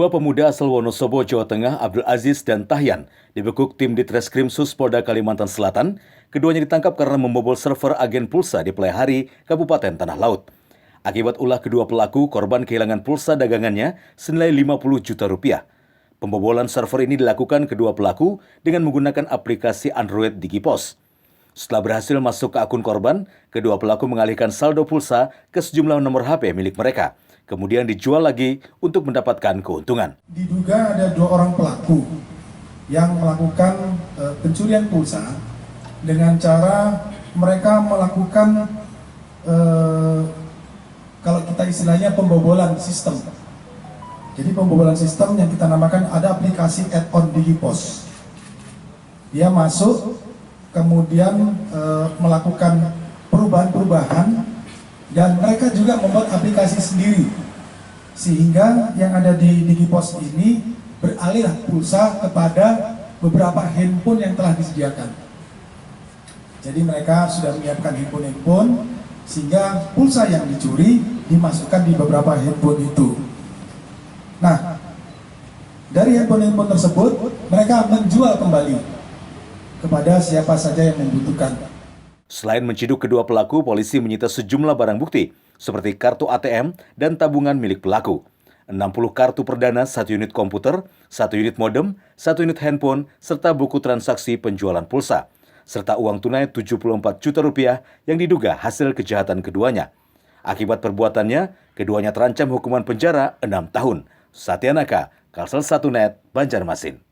Dua pemuda asal Wonosobo, Jawa Tengah, Abdul Aziz dan Tahyan, dibekuk tim Ditreskrim Polda Kalimantan Selatan. Keduanya ditangkap karena membobol server agen pulsa di Playahari, Kabupaten Tanah Laut. Akibat ulah kedua pelaku, korban kehilangan pulsa dagangannya senilai 50 juta rupiah. Pembobolan server ini dilakukan kedua pelaku dengan menggunakan aplikasi Android DigiPos. Setelah berhasil masuk ke akun korban, kedua pelaku mengalihkan saldo pulsa ke sejumlah nomor HP milik mereka. Kemudian dijual lagi untuk mendapatkan keuntungan. Diduga ada dua orang pelaku yang melakukan pencurian pulsa dengan cara mereka melakukan kalau kita istilahnya pembobolan sistem. Jadi pembobolan sistem yang kita namakan ada aplikasi add-on DigiPos. Dia masuk kemudian melakukan perubahan-perubahan dan mereka juga membuat aplikasi sendiri sehingga yang ada di DigiPos ini beralih pulsa kepada beberapa handphone yang telah disediakan. Jadi mereka sudah menyiapkan handphone sehingga pulsa yang dicuri dimasukkan di beberapa handphone itu. Nah, dari handphone tersebut mereka menjual kembali kepada siapa saja yang membutuhkan. Selain menciduk kedua pelaku, polisi menyita sejumlah barang bukti, seperti kartu ATM dan tabungan milik pelaku. 60 kartu perdana, 1 unit komputer, 1 unit modem, 1 unit handphone, serta buku transaksi penjualan pulsa, serta uang tunai 74 juta rupiah yang diduga hasil kejahatan keduanya. Akibat perbuatannya, keduanya terancam hukuman penjara 6 tahun. Satya Naka, Kalsel 1 Net, Banjarmasin.